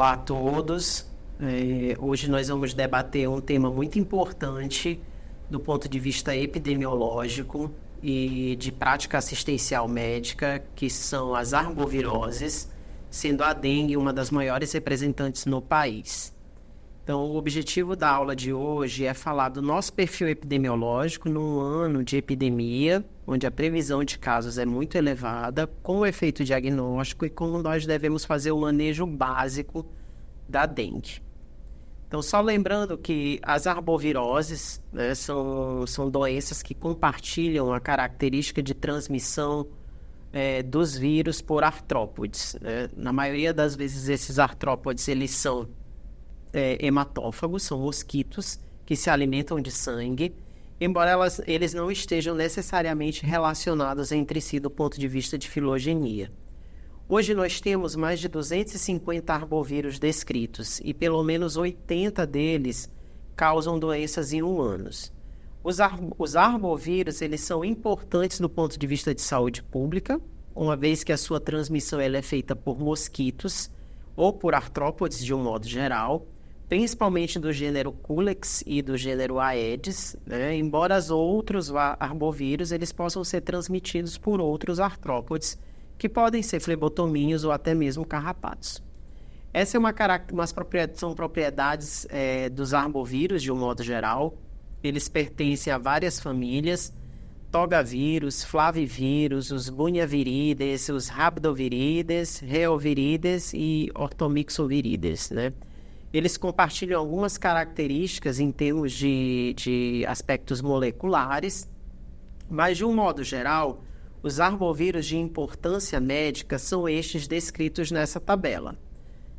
Olá a todos. Hoje nós vamos debater um tema muito importante do ponto de vista epidemiológico e de prática assistencial médica, que são as arboviroses, sendo a dengue uma das maiores representantes no país. Então, o objetivo da aula de hoje é falar do nosso perfil epidemiológico num ano de epidemia, onde a previsão de casos é muito elevada, com o efeito diagnóstico e como nós devemos fazer o manejo básico da dengue. Então, só lembrando que as arboviroses, né, são doenças que compartilham a característica de transmissão dos vírus por artrópodes, né? Na maioria das vezes, esses artrópodes eles são hematófagos, são mosquitos que se alimentam de sangue, embora eles não estejam necessariamente relacionados entre si do ponto de vista de filogenia. Hoje nós temos mais de 250 arbovírus descritos e pelo menos 80 deles causam doenças em humanos. Os arbovírus eles são importantes do ponto de vista de saúde pública, uma vez que a sua transmissão ela é feita por mosquitos ou por artrópodes de um modo geral, principalmente do gênero Culex e do gênero Aedes, né? Embora os outros arbovírus eles possam ser transmitidos por outros artrópodes, que podem ser flebotomíneos ou até mesmo carrapatos. Essa são propriedades dos arbovírus de um modo geral. Eles pertencem a várias famílias: togavírus, flavivírus, os bunhavirides, os rhabdovirides, reovirides e ortomixovirides, né? Eles compartilham algumas características em termos de aspectos moleculares, mas, de um modo geral, os arbovírus de importância médica são estes descritos nessa tabela.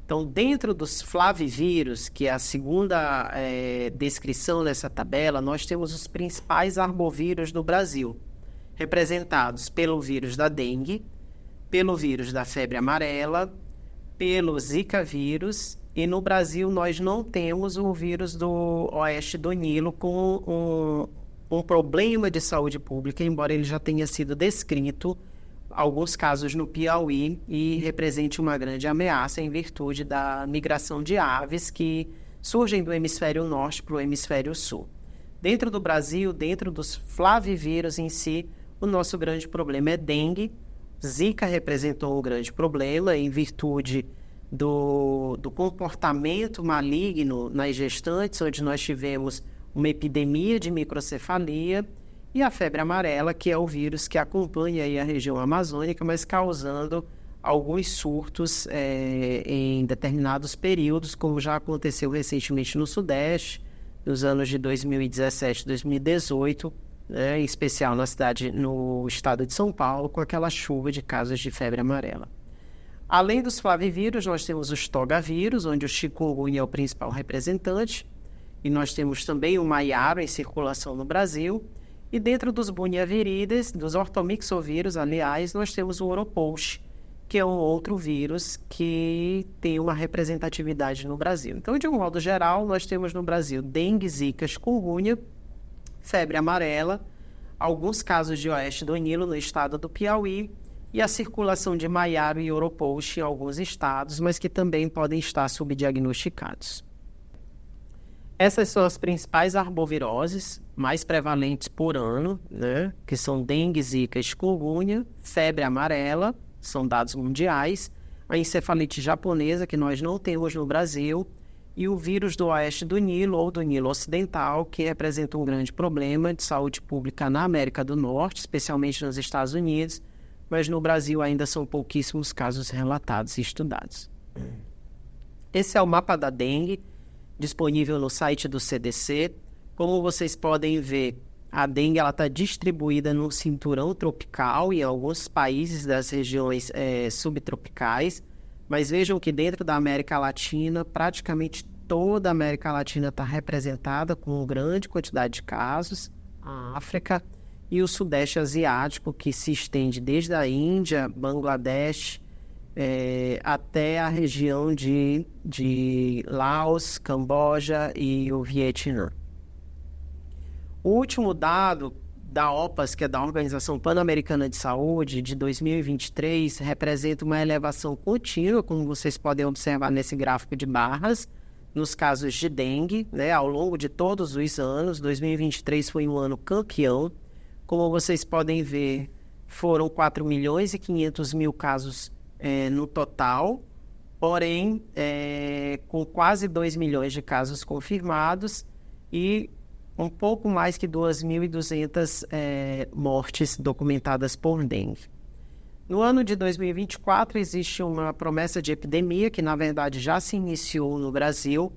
Então, dentro dos flavivírus, que é a segunda descrição nessa tabela, nós temos os principais arbovírus do Brasil, representados pelo vírus da dengue, pelo vírus da febre amarela, pelo Zika vírus, e no Brasil nós não temos o vírus do oeste do Nilo com um problema de saúde pública, embora ele já tenha sido descrito alguns casos no Piauí e represente uma grande ameaça em virtude da migração de aves que surgem do hemisfério norte para o hemisfério sul. Dentro do Brasil, dentro dos flavivírus em si, o nosso grande problema é dengue. Zika representou um grande problema em virtude do comportamento maligno nas gestantes, onde nós tivemos uma epidemia de microcefalia, e a febre amarela, que é o vírus que acompanha aí a região amazônica, mas causando alguns surtos em determinados períodos, como já aconteceu recentemente no Sudeste, nos anos de 2017 e 2018, em especial no estado de São Paulo, com aquela chuva de casos de febre amarela. Além dos flavivírus, nós temos os togavírus, onde o chikungunya é o principal representante, e nós temos também o maiaro em circulação no Brasil. E dentro dos bunhavirides, dos ortomixovírus, aliás, nós temos o oropouche, que é um outro vírus que tem uma representatividade no Brasil. Então, de um modo geral, nós temos no Brasil dengue, zika, chikungunya, febre amarela, alguns casos de oeste do Nilo no estado do Piauí e a circulação de maiaro e oropouche em alguns estados, mas que também podem estar subdiagnosticados. Essas são as principais arboviroses mais prevalentes por ano, né? Que são dengue, zika, chikungunya, febre amarela, são dados mundiais, a encefalite japonesa, que nós não temos no Brasil, e o vírus do oeste do Nilo ou do Nilo Ocidental, que representa um grande problema de saúde pública na América do Norte, especialmente nos Estados Unidos, mas no Brasil ainda são pouquíssimos casos relatados e estudados. Esse é o mapa da dengue, disponível no site do CDC. Como vocês podem ver, a dengue está distribuída no cinturão tropical e em alguns países das regiões subtropicais, mas vejam que dentro da América Latina, praticamente toda a América Latina está representada com uma grande quantidade de casos, a África e o Sudeste Asiático, que se estende desde a Índia, Bangladesh, até a região de Laos, Camboja e o Vietnã. O último dado da OPAS, que é da Organização Pan-Americana de Saúde, de 2023, representa uma elevação contínua, como vocês podem observar nesse gráfico de barras, nos casos de dengue, né, ao longo de todos os anos. 2023 foi um ano campeão. Como vocês podem ver, foram 4.500.000 casos no total, porém, com quase 2 milhões de casos confirmados e um pouco mais que 2.200 mortes documentadas por dengue. No ano de 2024, existe uma promessa de epidemia que, na verdade, já se iniciou no Brasil.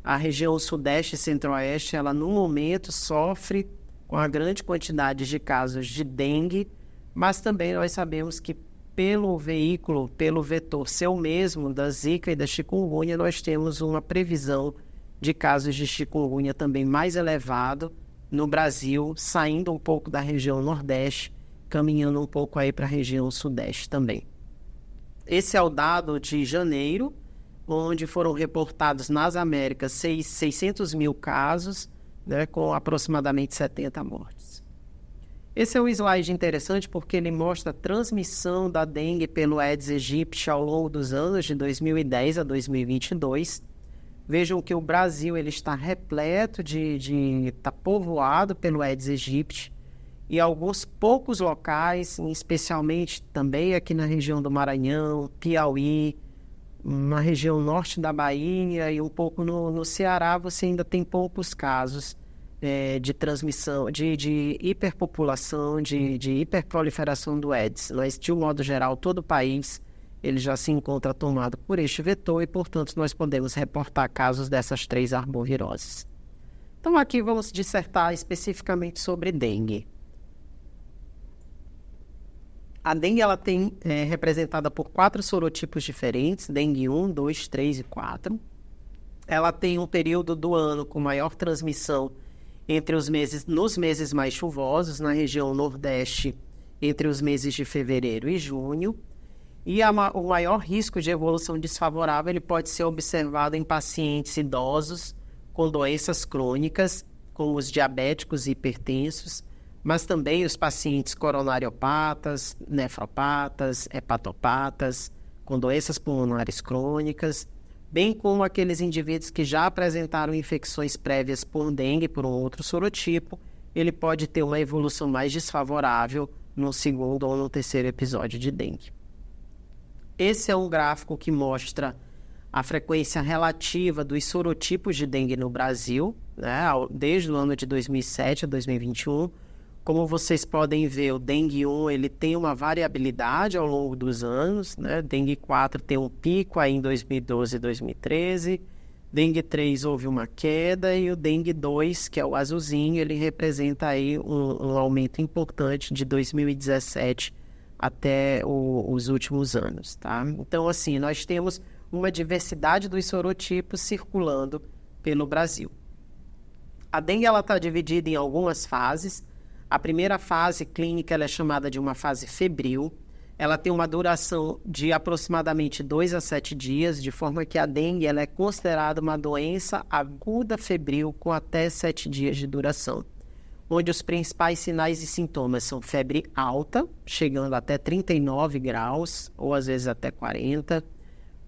A região Sudeste e Centro-Oeste, ela, no momento, sofre com a grande quantidade de casos de dengue, mas também nós sabemos que, pelo veículo, pelo vetor ser o mesmo da Zika e da chikungunya, nós temos uma previsão de casos de chikungunya também mais elevado no Brasil, saindo um pouco da região Nordeste, caminhando um pouco aí para a região Sudeste também. Esse é o dado de janeiro, onde foram reportados nas Américas 600.000 casos, né, com aproximadamente 70 mortes. Esse é um slide interessante porque ele mostra a transmissão da dengue pelo Aedes aegypti ao longo dos anos de 2010 a 2022. Vejam que o Brasil ele está repleto está povoado pelo Aedes aegypti, e alguns poucos locais, especialmente também aqui na região do Maranhão, Piauí, na região norte da Bahia e um pouco no Ceará, você ainda tem poucos casos de transmissão, de hiperpopulação, de hiperproliferação do Aedes. Mas, de um modo geral, todo o país ele já se encontra tomado por este vetor e, portanto, nós podemos reportar casos dessas 3 arboviroses. Então, aqui vamos dissertar especificamente sobre dengue. A dengue ela é representada por 4 sorotipos diferentes, dengue 1, 2, 3 e 4. Ela tem um período do ano com maior transmissão nos meses mais chuvosos, na região Nordeste, entre os meses de fevereiro e junho. E o maior risco de evolução desfavorável ele pode ser observado em pacientes idosos com doenças crônicas, como os diabéticos e hipertensos, mas também os pacientes coronariopatas, nefropatas, hepatopatas, com doenças pulmonares crônicas, bem como aqueles indivíduos que já apresentaram infecções prévias por dengue, por um outro sorotipo, ele pode ter uma evolução mais desfavorável no segundo ou no terceiro episódio de dengue. Esse é um gráfico que mostra a frequência relativa dos sorotipos de dengue no Brasil, né, desde o ano de 2007 a 2021. Como vocês podem ver, o dengue 1 ele tem uma variabilidade ao longo dos anos, né? Dengue 4 tem um pico aí em 2012 e 2013, dengue 3 houve uma queda e o dengue 2, que é o azulzinho, ele representa aí um aumento importante de 2017 até os últimos anos, tá? Então, assim, nós temos uma diversidade dos sorotipos circulando pelo Brasil. A dengue ela está dividida em algumas fases. A primeira fase clínica ela é chamada de uma fase febril. Ela tem uma duração de aproximadamente 2 a 7 dias, de forma que a dengue ela é considerada uma doença aguda febril com até 7 dias de duração, onde os principais sinais e sintomas são febre alta, chegando até 39 graus, ou às vezes até 40,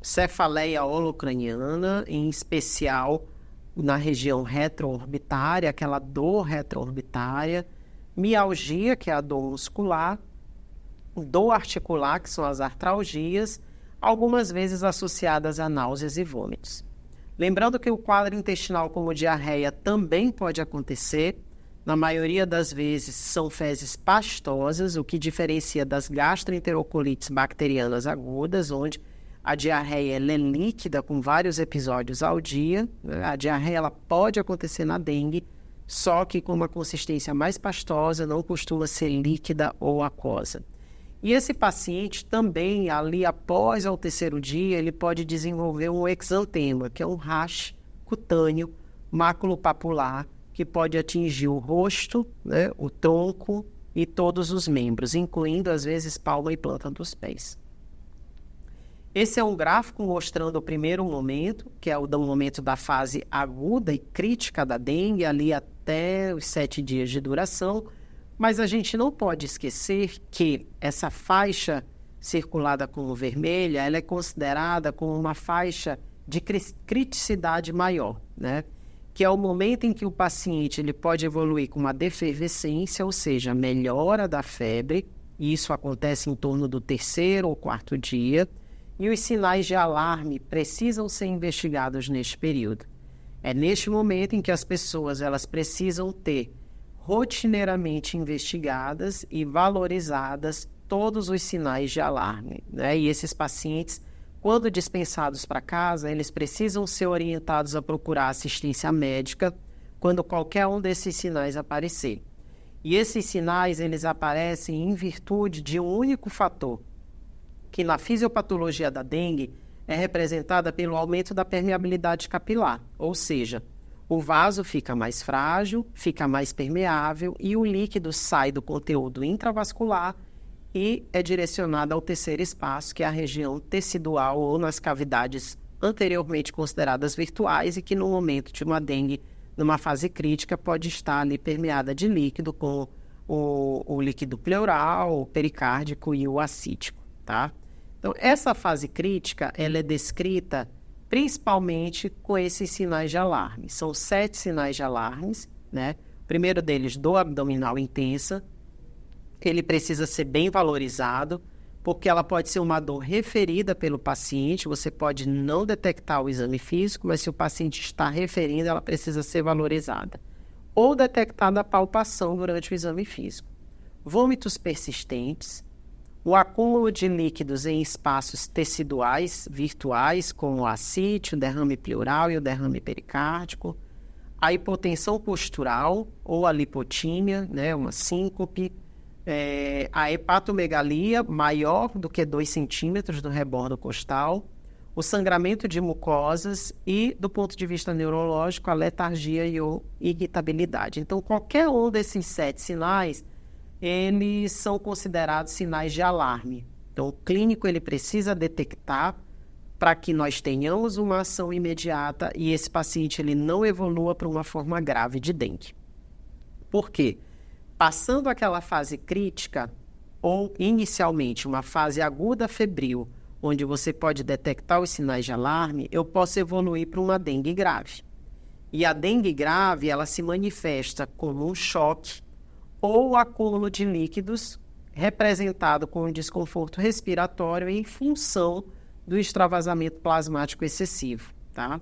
cefaleia holocraniana, em especial na região retroorbitária, aquela dor retroorbitária, mialgia, que é a dor muscular, dor articular, que são as artralgias, algumas vezes associadas a náuseas e vômitos. Lembrando que o quadro intestinal como diarreia também pode acontecer. Na maioria das vezes são fezes pastosas, o que diferencia das gastroenterocolites bacterianas agudas, onde a diarreia ela é líquida com vários episódios ao dia. A diarreia ela pode acontecer na dengue, só que com uma consistência mais pastosa, não costuma ser líquida ou aquosa. E esse paciente também, ali após ao terceiro dia, ele pode desenvolver um exantema, que é um rash cutâneo maculopapular, que pode atingir o rosto, né, o tronco e todos os membros, incluindo, às vezes, palma e planta dos pés. Esse é um gráfico mostrando o primeiro momento, que é o momento da fase aguda e crítica da dengue, ali até os 7 dias de duração, Mas a gente não pode esquecer que essa faixa circulada como vermelha, ela é considerada como uma faixa de criticidade maior, né? Que é o momento em que o paciente ele pode evoluir com uma defervescência, ou seja, melhora da febre, e isso acontece em torno do 3º ou 4º dia, e os sinais de alarme precisam ser investigados neste período. É neste momento em que as pessoas elas precisam ter rotineiramente investigadas e valorizadas todos os sinais de alarme, né? E esses pacientes, quando dispensados para casa, eles precisam ser orientados a procurar assistência médica quando qualquer um desses sinais aparecer. E esses sinais, eles aparecem em virtude de um único fator, que na fisiopatologia da dengue é representada pelo aumento da permeabilidade capilar, ou seja, o vaso fica mais frágil, fica mais permeável e o líquido sai do conteúdo intravascular e é direcionado ao terceiro espaço, que é a região tecidual ou nas cavidades anteriormente consideradas virtuais e que no momento de uma dengue, numa fase crítica, pode estar ali permeada de líquido com o líquido pleural, o pericárdico e o ascítico, tá? Então, essa fase crítica, ela é descrita principalmente com esses sinais de alarme. São 7 sinais de alarmes, né? O primeiro deles, dor abdominal intensa. Ele precisa ser bem valorizado, porque ela pode ser uma dor referida pelo paciente, você pode não detectar o exame físico, mas se o paciente está referindo, ela precisa ser valorizada. Ou detectada a palpação durante o exame físico. Vômitos persistentes, o acúmulo de líquidos em espaços teciduais virtuais, como o ascite, o derrame pleural e o derrame pericárdico, a hipotensão postural ou a lipotímia, né, uma síncope, a hepatomegalia maior do que 2 centímetros do rebordo costal, o sangramento de mucosas e, do ponto de vista neurológico, a letargia e a irritabilidade. Então, qualquer um desses 7 sinais, eles são considerados sinais de alarme. Então, o clínico ele precisa detectar para que nós tenhamos uma ação imediata e esse paciente ele não evolua para uma forma grave de dengue. Por quê? Passando aquela fase crítica, ou inicialmente uma fase aguda febril, onde você pode detectar os sinais de alarme, eu posso evoluir para uma dengue grave. E a dengue grave, ela se manifesta como um choque ou acúmulo de líquidos representado com um desconforto respiratório em função do extravasamento plasmático excessivo, tá?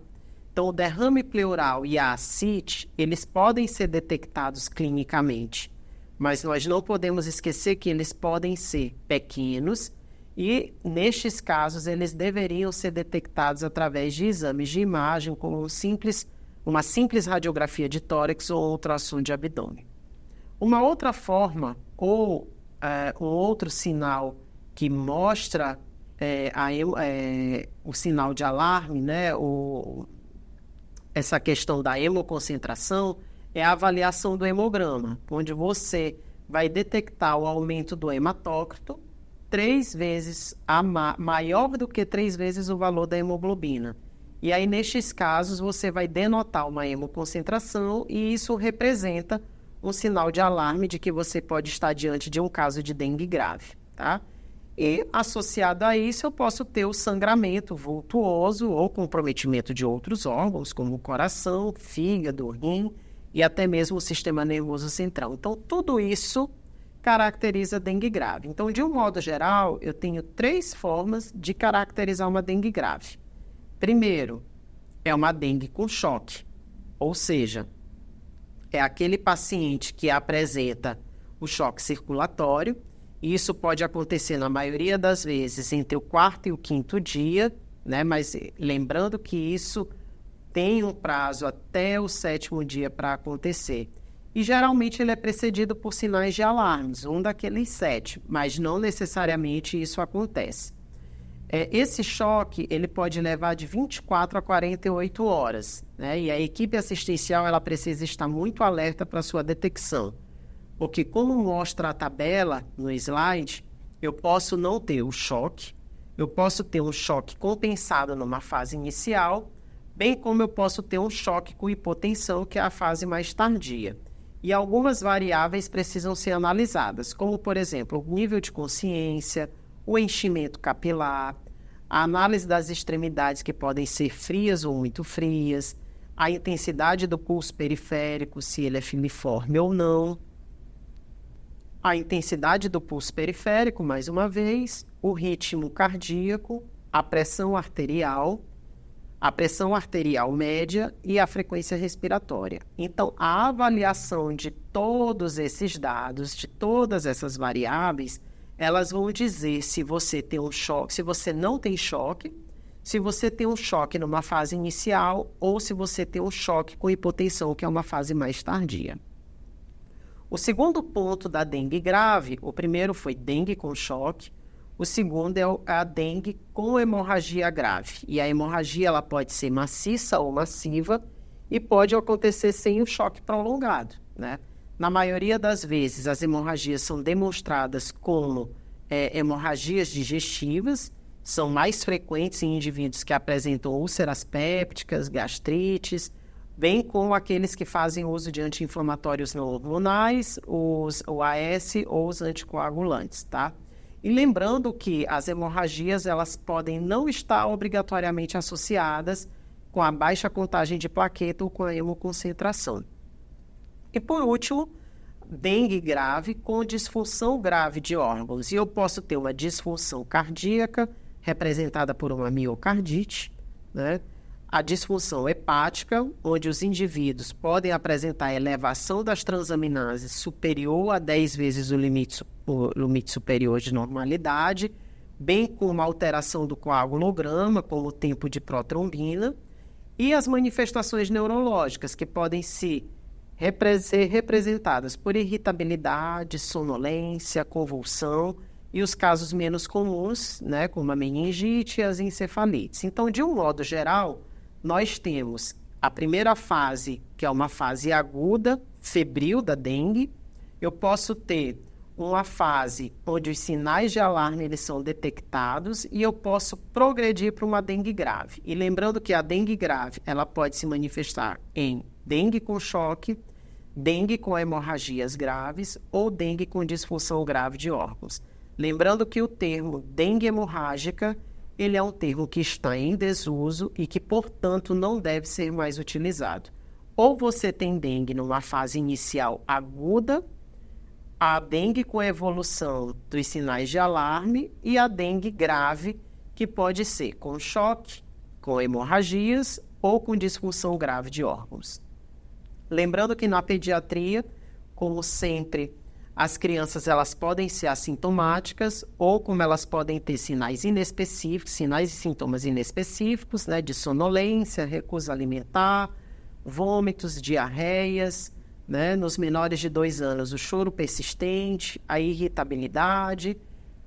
Então, o derrame pleural e a ascite, eles podem ser detectados clinicamente, mas nós não podemos esquecer que eles podem ser pequenos e, nestes casos, eles deveriam ser detectados através de exames de imagem, como uma simples radiografia de tórax ou ultrassom de abdômen. Uma outra forma, ou um outro sinal que mostra o sinal de alarme, né, essa questão da hemoconcentração, é a avaliação do hemograma, onde você vai detectar o aumento do hematócrito 3 vezes, maior do que 3 vezes o valor da hemoglobina. E aí, nestes casos, você vai denotar uma hemoconcentração e isso representa um sinal de alarme de que você pode estar diante de um caso de dengue grave, tá? E, associado a isso, eu posso ter o sangramento vultuoso ou comprometimento de outros órgãos, como o coração, fígado, rim e até mesmo o sistema nervoso central. Então, tudo isso caracteriza dengue grave. Então, de um modo geral, eu tenho 3 formas de caracterizar uma dengue grave. Primeiro, é uma dengue com choque, ou seja, é aquele paciente que apresenta o choque circulatório, e isso pode acontecer na maioria das vezes entre o 4º e o 5º dia, né? Mas lembrando que isso tem um prazo até o 7º dia para acontecer. E geralmente ele é precedido por sinais de alarmes, um daqueles 7, mas não necessariamente isso acontece. Esse choque ele pode levar de 24 a 48 horas, né? E a equipe assistencial ela precisa estar muito alerta para sua detecção, porque como mostra a tabela no slide, eu posso não ter o choque, eu posso ter um choque compensado numa fase inicial, bem como eu posso ter um choque com hipotensão, que é a fase mais tardia. E algumas variáveis precisam ser analisadas, como, por exemplo, o nível de consciência, o enchimento capilar, a análise das extremidades que podem ser frias ou muito frias, a intensidade do pulso periférico, se ele é filiforme ou não, a intensidade do pulso periférico, mais uma vez, o ritmo cardíaco, a pressão arterial média e a frequência respiratória. Então, a avaliação de todos esses dados, de todas essas variáveis, elas vão dizer se você tem um choque, se você não tem choque, se você tem um choque numa fase inicial ou se você tem um choque com hipotensão, que é uma fase mais tardia. O segundo ponto da dengue grave, o primeiro foi dengue com choque, o segundo é a dengue com hemorragia grave. E a hemorragia ela pode ser maciça ou massiva e pode acontecer sem o choque prolongado, né? Na maioria das vezes, as hemorragias são demonstradas como hemorragias digestivas, são mais frequentes em indivíduos que apresentam úlceras pépticas, gastrites, bem como aqueles que fazem uso de anti-inflamatórios não hormonais, o AS ou os anticoagulantes, tá? E lembrando que as hemorragias elas podem não estar obrigatoriamente associadas com a baixa contagem de plaqueta ou com a hemoconcentração. E por último, dengue grave com disfunção grave de órgãos. E eu posso ter uma disfunção cardíaca, representada por uma miocardite, né? A disfunção hepática, onde os indivíduos podem apresentar elevação das transaminases superior a 10 vezes o limite superior de normalidade, bem como a alteração do coagulograma, como o tempo de protrombina, e as manifestações neurológicas, que podem ser representadas por irritabilidade, sonolência, convulsão, e os casos menos comuns, né, como a meningite e as encefalites. Então, de um modo geral, nós temos a primeira fase, que é uma fase aguda, febril da dengue. Eu posso ter uma fase onde os sinais de alarme eles são detectados e eu posso progredir para uma dengue grave. E lembrando que a dengue grave ela pode se manifestar em dengue com choque, dengue com hemorragias graves ou dengue com disfunção grave de órgãos. Lembrando que o termo dengue hemorrágica ele é um termo que está em desuso e que, portanto, não deve ser mais utilizado. Ou você tem dengue numa fase inicial aguda, a dengue com evolução dos sinais de alarme e a dengue grave, que pode ser com choque, com hemorragias ou com disfunção grave de órgãos. Lembrando que na pediatria, como sempre, as crianças elas podem ser assintomáticas ou como elas podem ter sinais inespecíficos, sinais e sintomas inespecíficos, né, de sonolência, recusa alimentar, vômitos, diarreias, né, nos menores de 2 anos, o choro persistente, a irritabilidade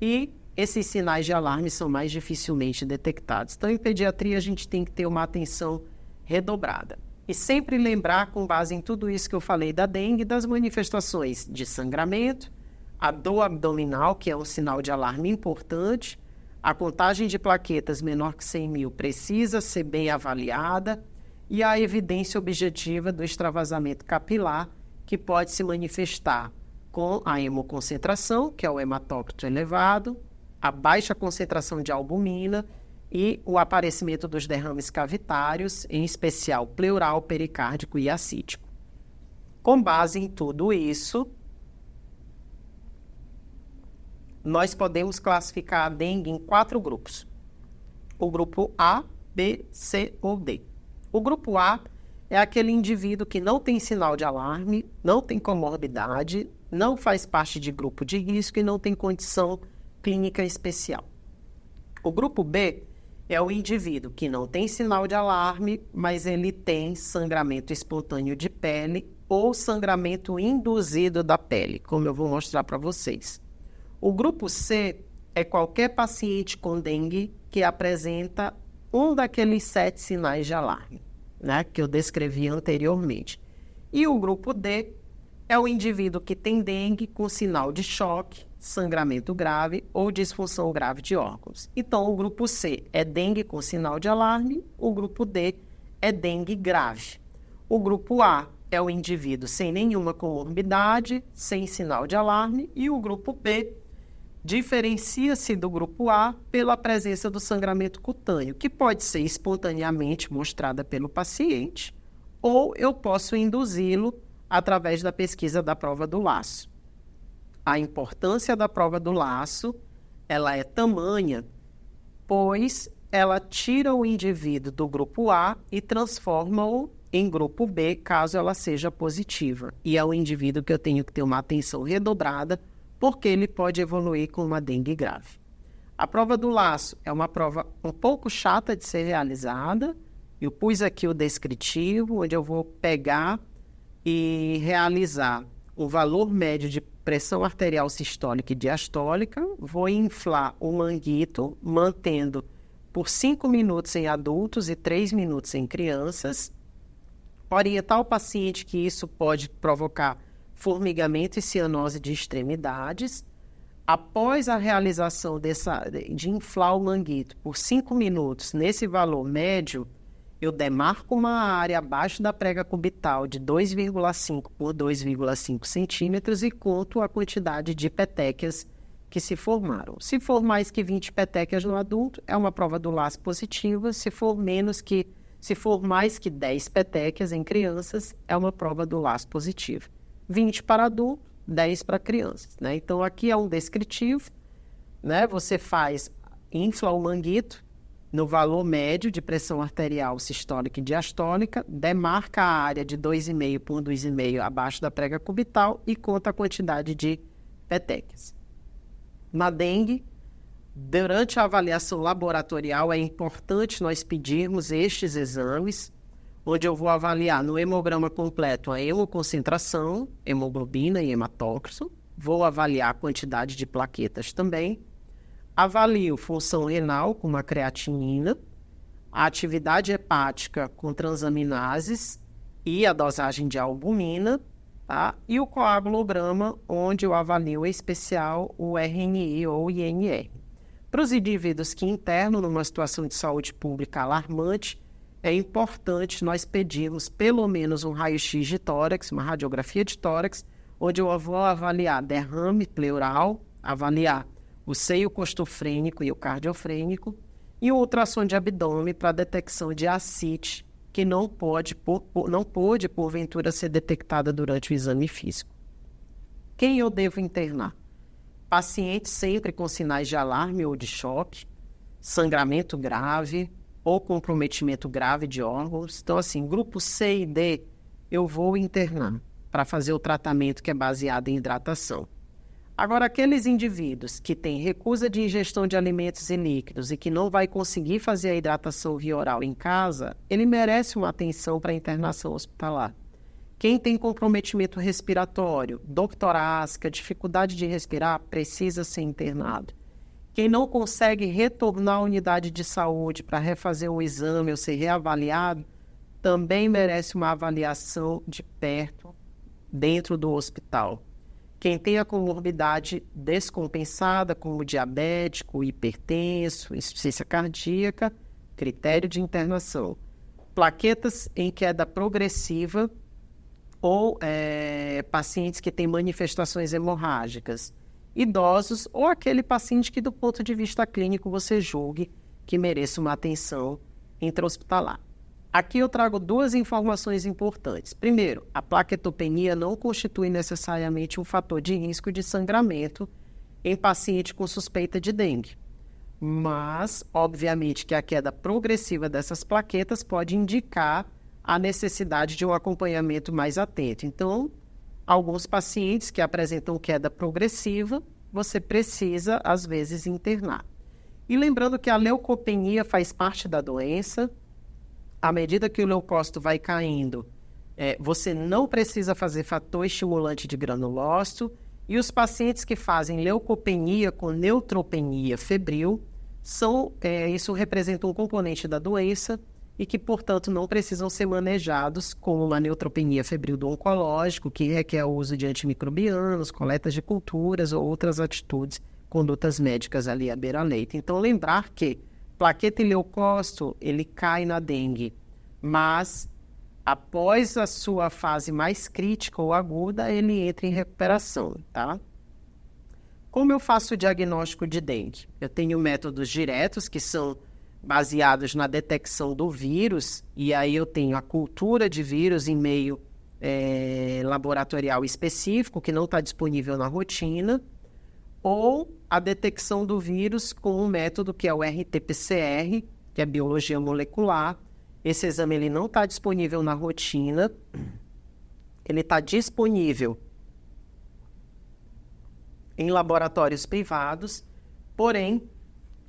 e esses sinais de alarme são mais dificilmente detectados. Então, em pediatria, a gente tem que ter uma atenção redobrada. E sempre lembrar, com base em tudo isso que eu falei da dengue, das manifestações de sangramento, a dor abdominal, que é um sinal de alarme importante, a contagem de plaquetas menor que 100 mil precisa ser bem avaliada e a evidência objetiva do extravasamento capilar, que pode se manifestar com a hemoconcentração, que é o hematócrito elevado, a baixa concentração de albumina e o aparecimento dos derrames cavitários, em especial pleural, pericárdico e acítico. Com base em tudo isso, nós podemos classificar a dengue em 4 grupos. O grupo A, B, C ou D. O grupo A é aquele indivíduo que não tem sinal de alarme, não tem comorbidade, não faz parte de grupo de risco e não tem condição clínica especial. O grupo B é o indivíduo que não tem sinal de alarme, mas ele tem sangramento espontâneo de pele ou sangramento induzido da pele, como eu vou mostrar para vocês. O grupo C é qualquer paciente com dengue que apresenta um daqueles 7 sinais de alarme, né, que eu descrevi anteriormente. E o grupo D é o indivíduo que tem dengue com sinal de choque, sangramento grave ou disfunção grave de órgãos. Então, o grupo C é dengue com sinal de alarme, o grupo D é dengue grave. O grupo A é o indivíduo sem nenhuma comorbidade, sem sinal de alarme, e o grupo B diferencia-se do grupo A pela presença do sangramento cutâneo, que pode ser espontaneamente mostrada pelo paciente, ou eu posso induzi-lo através da pesquisa da prova do laço. A importância da prova do laço, ela é tamanha, pois ela tira o indivíduo do grupo A e transforma-o em grupo B, caso ela seja positiva. E é o indivíduo que eu tenho que ter uma atenção redobrada, porque ele pode evoluir com uma dengue grave. A prova do laço é uma prova um pouco chata de ser realizada. Eu pus aqui o descritivo, onde eu vou pegar e realizar o valor médio de pressão arterial sistólica e diastólica, vou inflar o manguito, mantendo por 5 minutos em adultos e 3 minutos em crianças, orientar o paciente que isso pode provocar formigamento e cianose de extremidades. Após a realização de inflar o manguito por 5 minutos, nesse valor médio, eu demarco uma área abaixo da prega cubital de 2,5 por 2,5 centímetros e conto a quantidade de petequias que se formaram. Se for mais que 20 petequias no adulto, é uma prova do laço positiva. Se for mais que 10 petequias em crianças, é uma prova do laço positiva. 20 para adulto, 10 para crianças, né? Então, aqui é um descritivo, né? Você infla o manguito no valor médio de pressão arterial sistólica e diastólica, demarca a área de 2,5 por 2,5 abaixo da prega cubital e conta a quantidade de petequias. Na dengue, durante a avaliação laboratorial, é importante nós pedirmos estes exames, onde eu vou avaliar no hemograma completo a hemoconcentração, hemoglobina e hematócrito. Vou avaliar a quantidade de plaquetas também. Avalio função renal com uma creatinina, a atividade hepática com transaminases e a dosagem de albumina, tá? E o coagulograma, onde eu avalio em especial o RNI ou INR. Para os indivíduos que internam numa situação de saúde pública alarmante, é importante nós pedirmos pelo menos um raio-x de tórax, uma radiografia de tórax, onde eu vou avaliar derrame pleural, avaliar o seio costofrênico e o cardiofrênico, e o ultrassom de abdômen para detecção de ascite, que não pôde, porventura, ser detectada durante o exame físico. Quem eu devo internar? Paciente sempre com sinais de alarme ou de choque, sangramento grave ou comprometimento grave de órgãos. Então, assim, grupo C e D, eu vou internar para fazer o tratamento que é baseado em hidratação. Agora, aqueles indivíduos que têm recusa de ingestão de alimentos e líquidos e que não vai conseguir fazer a hidratação via oral em casa, ele merece uma atenção para internação hospitalar. Quem tem comprometimento respiratório, dor torácica, dificuldade de respirar, precisa ser internado. Quem não consegue retornar à unidade de saúde para refazer o exame ou ser reavaliado, também merece uma avaliação de perto dentro do hospital. Quem tem a comorbidade descompensada, como diabético, hipertenso, insuficiência cardíaca, critério de internação. Plaquetas em queda progressiva ou pacientes que têm manifestações hemorrágicas. Idosos ou aquele paciente que, do ponto de vista clínico, você julgue que mereça uma atenção intra-hospitalar. Aqui eu trago 2 informações importantes. Primeiro, a plaquetopenia não constitui necessariamente um fator de risco de sangramento em paciente com suspeita de dengue. Mas, obviamente, que a queda progressiva dessas plaquetas pode indicar a necessidade de um acompanhamento mais atento. Então, alguns pacientes que apresentam queda progressiva, você precisa, às vezes, internar. E lembrando que a leucopenia faz parte da doença. À medida que o leucócito vai caindo, você não precisa fazer fator estimulante de granulócito. E os pacientes que fazem leucopenia com neutropenia febril, isso representa um componente da doença e que, portanto, não precisam ser manejados como uma neutropenia febril do oncológico, que requer o uso de antimicrobianos, coletas de culturas ou outras atitudes, condutas médicas ali à beira-leito. Então, lembrar que plaqueta e leucócito, ele cai na dengue, mas Após a sua fase mais crítica ou aguda, ele entra em recuperação, tá? Como eu faço o diagnóstico de dengue? Eu tenho métodos diretos, que são baseados na detecção do vírus, e aí eu tenho a cultura de vírus em meio laboratorial específico, que não está disponível na rotina, ou a detecção do vírus com um método que é o RT-PCR, que é biologia molecular. Esse exame ele não está disponível na rotina, ele está disponível em laboratórios privados, porém,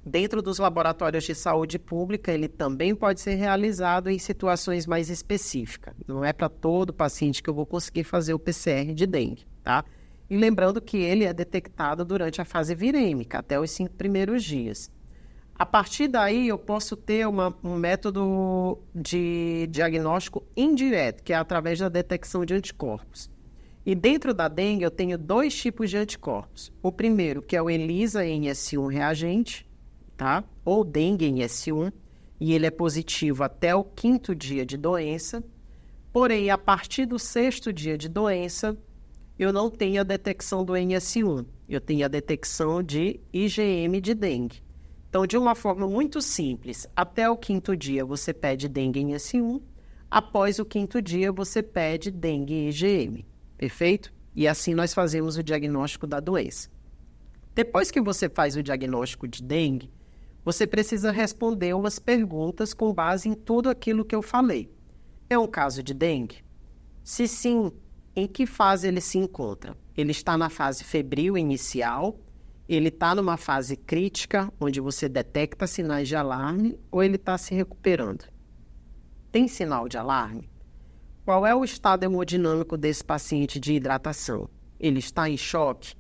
dentro dos laboratórios de saúde pública, ele também pode ser realizado em situações mais específicas. Não é para todo paciente que eu vou conseguir fazer o PCR de dengue, tá? E lembrando que ele é detectado durante a fase virêmica, até os 5 primeiros dias. A partir daí, eu posso ter um método de diagnóstico indireto, que é através da detecção de anticorpos. E dentro da dengue, eu tenho 2 tipos de anticorpos. O primeiro, que é o ELISA NS1 reagente, tá? Ou dengue NS1, e ele é positivo até o 5º dia de doença. Porém, a partir do 6º dia de doença, eu não tenho a detecção do NS1, eu tenho a detecção de IgM de dengue. Então, de uma forma muito simples, até o 5º dia você pede dengue NS1, após o 5º dia você pede dengue IgM, perfeito? E assim nós fazemos o diagnóstico da doença. Depois que você faz o diagnóstico de dengue, você precisa responder umas perguntas com base em tudo aquilo que eu falei. É um caso de dengue? Se sim, em que fase ele se encontra? Ele está na fase febril inicial, ele está numa fase crítica, onde você detecta sinais de alarme, ou ele está se recuperando? Tem sinal de alarme? Qual é o estado hemodinâmico desse paciente de hidratação? Ele está em choque?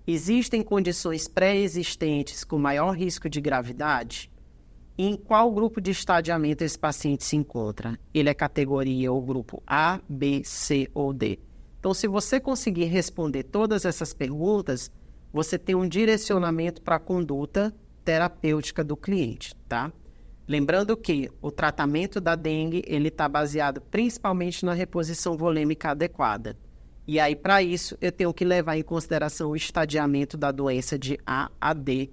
Existem condições pré-existentes com maior risco de gravidade? E em qual grupo de estadiamento esse paciente se encontra? Ele é categoria ou grupo A, B, C ou D? Então, se você conseguir responder todas essas perguntas, você tem um direcionamento para a conduta terapêutica do cliente, tá? Lembrando que o tratamento da dengue, ele está baseado principalmente na reposição volêmica adequada. E aí, para isso, eu tenho que levar em consideração o estadiamento da doença de A a D,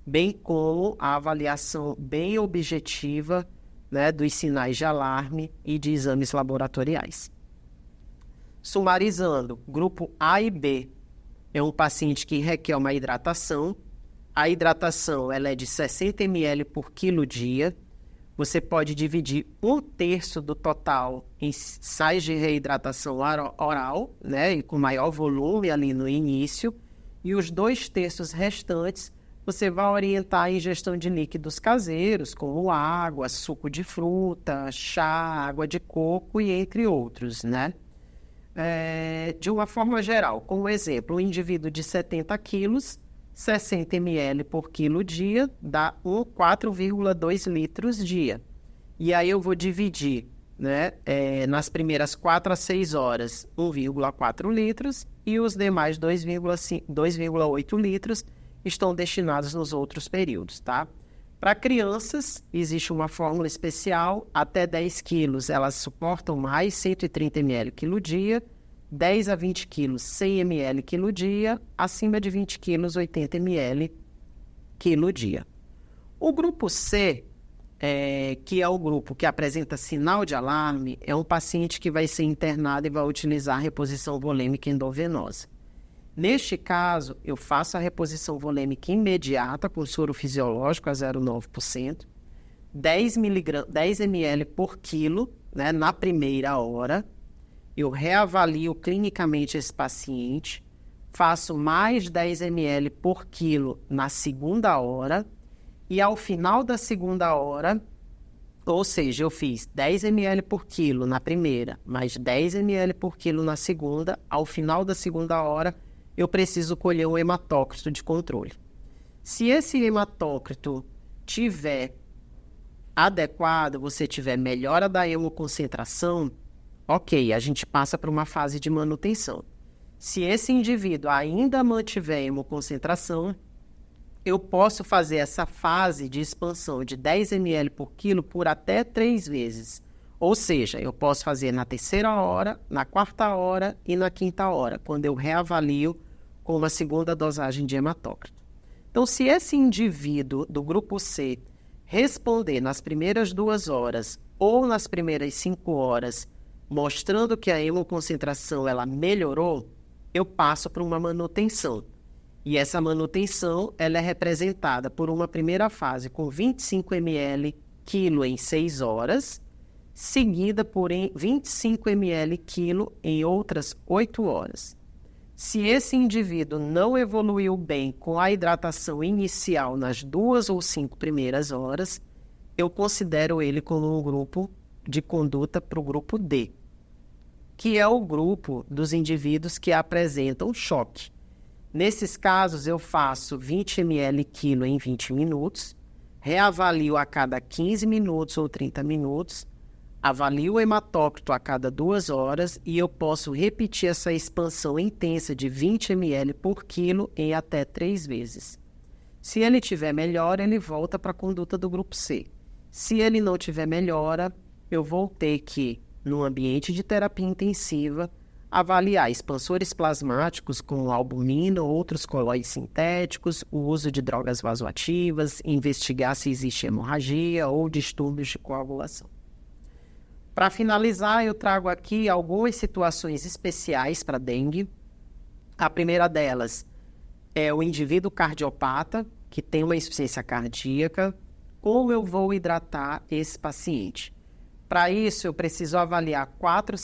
bem como a avaliação bem objetiva, né, dos sinais de alarme e de exames laboratoriais. Sumarizando, grupo A e B é um paciente que requer uma hidratação. A hidratação ela é de 60 ml por quilo dia. Você pode dividir 1/3 do total em sais de reidratação oral, né, e com maior volume ali no início, e os 2/3 restantes você vai orientar a ingestão de líquidos caseiros, como água, suco de fruta, chá, água de coco e entre outros, né? De uma forma geral, como exemplo, um indivíduo de 70 quilos, 60 ml por quilo dia, dá 4,2 litros dia. E aí eu vou dividir, né, nas primeiras 4 a 6 horas, 1,4 litros, e os demais 2,8 litros estão destinados nos outros períodos, tá? Para crianças, existe uma fórmula especial, até 10 quilos elas suportam mais 130 ml quilo dia, 10 a 20 quilos 100 ml quilo dia, acima de 20 quilos 80 ml quilo dia. O grupo C, que é o grupo que apresenta sinal de alarme, é um paciente que vai ser internado e vai utilizar reposição volêmica endovenosa. Neste caso, eu faço a reposição volêmica imediata com soro fisiológico a 0,9%, 10 ml por quilo, né, na primeira hora. Eu reavalio clinicamente esse paciente, faço mais 10 ml por quilo na segunda hora, e ao final da segunda hora, ou seja, eu fiz 10 ml por quilo na primeira, mais 10 ml por quilo na segunda, ao final da segunda hora, eu preciso colher um hematócrito de controle. Se esse hematócrito tiver adequado, você tiver melhora da hemoconcentração, ok, a gente passa para uma fase de manutenção. Se esse indivíduo ainda mantiver hemoconcentração, eu posso fazer essa fase de expansão de 10 ml por quilo por até 3 vezes. Ou seja, eu posso fazer na terceira hora, na quarta hora e na quinta hora, quando eu reavalio com uma segunda dosagem de hematócrito. Então, se esse indivíduo do grupo C responder nas primeiras 2 horas ou nas primeiras 5 horas, mostrando que a hemoconcentração ela melhorou, eu passo para uma manutenção. E essa manutenção ela é representada por uma primeira fase com 25 ml quilo em 6 horas, seguida por 25 ml quilo em outras 8 horas. Se esse indivíduo não evoluiu bem com a hidratação inicial nas 2 ou 5 primeiras horas, eu considero ele como um grupo de conduta para o grupo D, que é o grupo dos indivíduos que apresentam choque. Nesses casos, eu faço 20 ml quilo em 20 minutos, reavalio a cada 15 minutos ou 30 minutos, avalio o hematócrito a cada 2 horas e eu posso repetir essa expansão intensa de 20 ml por quilo em até 3 vezes. Se ele tiver melhora, ele volta para a conduta do grupo C. Se ele não tiver melhora, eu vou ter que, no ambiente de terapia intensiva, avaliar expansores plasmáticos como albumina ou outros colóides sintéticos, o uso de drogas vasoativas, investigar se existe hemorragia ou distúrbios de coagulação. Para finalizar, eu trago aqui algumas situações especiais para dengue. A primeira delas é o indivíduo cardiopata, que tem uma insuficiência cardíaca. Como eu vou hidratar esse paciente? Para isso, eu preciso avaliar 4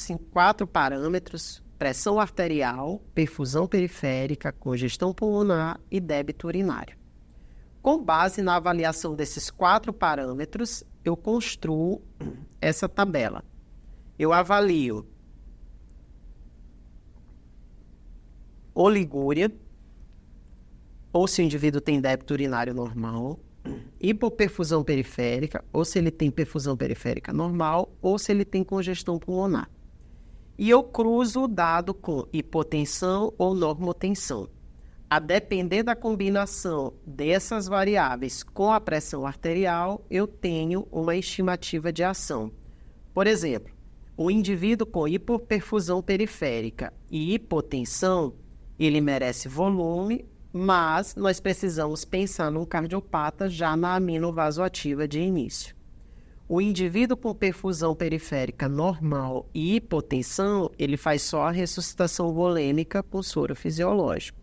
parâmetros: pressão arterial, perfusão periférica, congestão pulmonar e débito urinário. Com base na avaliação desses 4 parâmetros, eu construo essa tabela. Eu avalio oligúria, ou se o indivíduo tem débito urinário normal, hipoperfusão periférica, ou se ele tem perfusão periférica normal, ou se ele tem congestão pulmonar. E eu cruzo o dado com hipotensão ou normotensão. A depender da combinação dessas variáveis com a pressão arterial, eu tenho uma estimativa de ação. Por exemplo, o indivíduo com hipoperfusão periférica e hipotensão, ele merece volume, mas nós precisamos pensar num cardiopata já na aminovasoativa de início. O indivíduo com perfusão periférica normal e hipotensão, ele faz só a ressuscitação volêmica com soro fisiológico.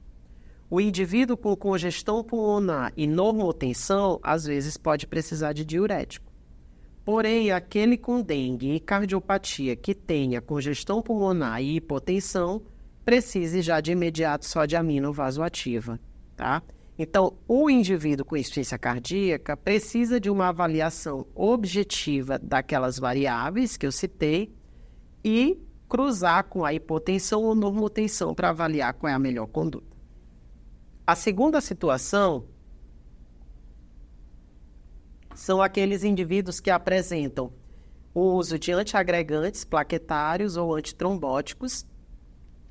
O indivíduo com congestão pulmonar e normotensão, às vezes pode precisar de diurético. Porém, aquele com dengue e cardiopatia que tenha congestão pulmonar e hipotensão, precise já de imediato só de aminovasoativa, tá? Então, o indivíduo com insuficiência cardíaca precisa de uma avaliação objetiva daquelas variáveis que eu citei e cruzar com a hipotensão ou normotensão para avaliar qual é a melhor conduta. A segunda situação são aqueles indivíduos que apresentam o uso de antiagregantes plaquetários ou antitrombóticos,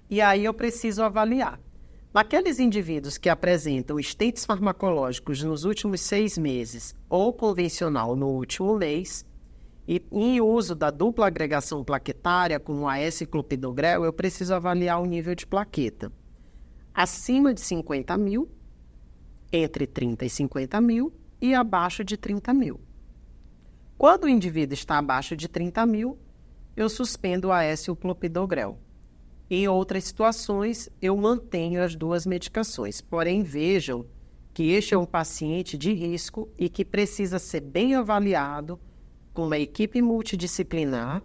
e aí eu preciso avaliar. Naqueles indivíduos que apresentam estentes farmacológicos nos últimos 6 meses ou convencional no último mês, e em uso da dupla agregação plaquetária, como a S-clopidogrel, eu preciso avaliar o nível de plaqueta. Acima de 50 mil, entre 30 e 50 mil e abaixo de 30 mil. Quando o indivíduo está abaixo de 30 mil, eu suspendo a S-clopidogrel. Em outras situações, eu mantenho as 2 medicações. Porém, vejam que este é um paciente de risco e que precisa ser bem avaliado com uma equipe multidisciplinar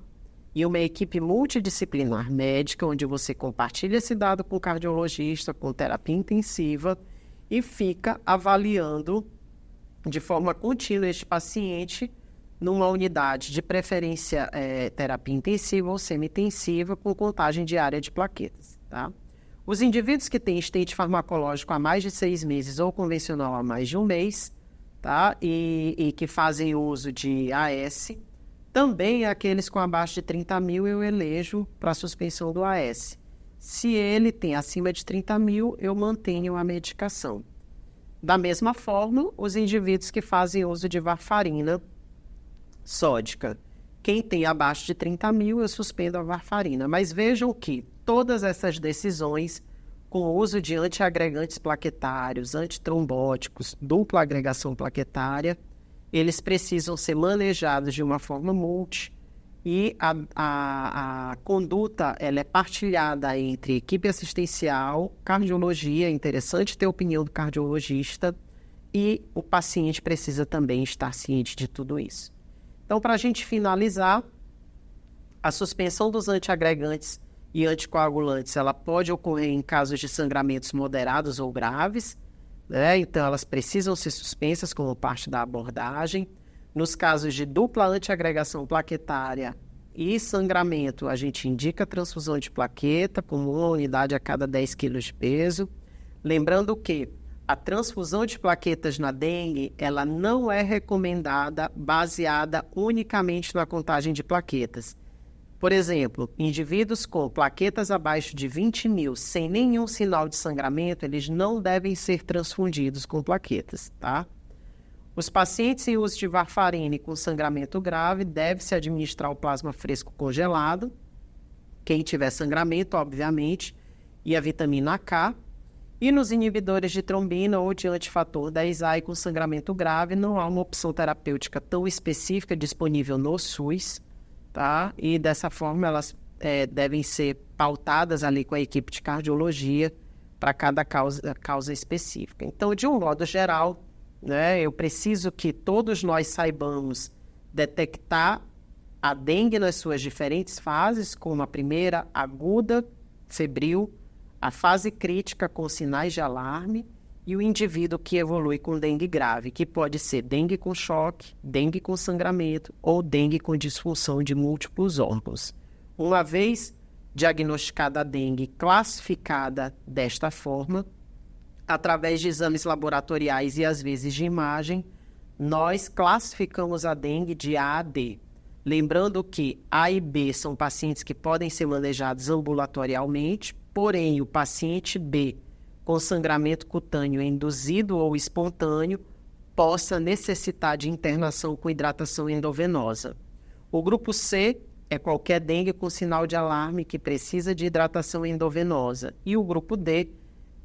e uma equipe multidisciplinar médica, onde você compartilha esse dado com o cardiologista, com terapia intensiva e fica avaliando de forma contínua este paciente numa unidade de preferência terapia intensiva ou semi-intensiva com contagem diária de plaquetas, tá? Os indivíduos que têm estente farmacológico há mais de 6 meses ou convencional há mais de 1 mês, tá? E que fazem uso de AS, também aqueles com abaixo de 30 mil eu elejo para suspensão do AS. Se ele tem acima de 30 mil, eu mantenho a medicação. Da mesma forma, os indivíduos que fazem uso de varfarina sódica, Quem tem abaixo de 30 mil, eu suspendo a varfarina. Mas vejam que todas essas decisões, com o uso de antiagregantes plaquetários, antitrombóticos, dupla agregação plaquetária, eles precisam ser manejados de uma forma multi e a conduta ela é partilhada entre equipe assistencial, cardiologia, é interessante ter a opinião do cardiologista, e o paciente precisa também estar ciente de tudo isso. Então, para a gente finalizar, a suspensão dos antiagregantes e anticoagulantes, ela pode ocorrer em casos de sangramentos moderados ou graves, né? Então, elas precisam ser suspensas como parte da abordagem. Nos casos de dupla antiagregação plaquetária e sangramento, a gente indica transfusão de plaqueta, como 1 unidade a cada 10 kg de peso. Lembrando que a transfusão de plaquetas na dengue, ela não é recomendada baseada unicamente na contagem de plaquetas. Por exemplo, indivíduos com plaquetas abaixo de 20 mil, sem nenhum sinal de sangramento, eles não devem ser transfundidos com plaquetas, tá? Os pacientes em uso de varfarina com sangramento grave deve-se administrar o plasma fresco congelado, quem tiver sangramento, obviamente, e a vitamina K. E nos inibidores de trombina ou de antifator 10A com sangramento grave, não há uma opção terapêutica tão específica disponível no SUS, tá? E dessa forma elas devem ser pautadas ali com a equipe de cardiologia para cada causa específica. Então, de um modo geral, né, eu preciso que todos nós saibamos detectar a dengue nas suas diferentes fases, como a primeira, aguda, febril, a fase crítica com sinais de alarme e o indivíduo que evolui com dengue grave, que pode ser dengue com choque, dengue com sangramento ou dengue com disfunção de múltiplos órgãos. Uma vez diagnosticada a dengue classificada desta forma, através de exames laboratoriais e às vezes de imagem, nós classificamos a dengue de A a D. Lembrando que A e B são pacientes que podem ser manejados ambulatorialmente, porém o paciente B com sangramento cutâneo induzido ou espontâneo possa necessitar de internação com hidratação endovenosa. O grupo C é qualquer dengue com sinal de alarme que precisa de hidratação endovenosa. E o grupo D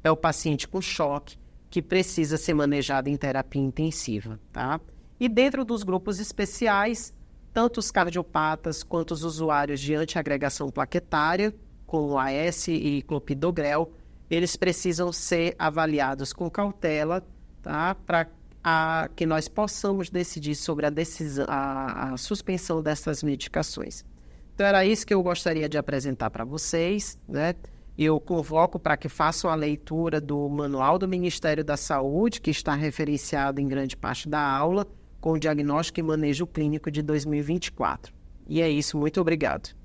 é o paciente com choque que precisa ser manejado em terapia intensiva, tá? E dentro dos grupos especiais, tanto os cardiopatas quanto os usuários de antiagregação plaquetária, como AS e clopidogrel, eles precisam ser avaliados com cautela, tá? Para que nós possamos decidir sobre a suspensão dessas medicações. Então, era isso que eu gostaria de apresentar para vocês, né? Eu convoco para que façam a leitura do Manual do Ministério da Saúde, que está referenciado em grande parte da aula, com o diagnóstico e manejo clínico de 2024. E é isso, muito obrigado.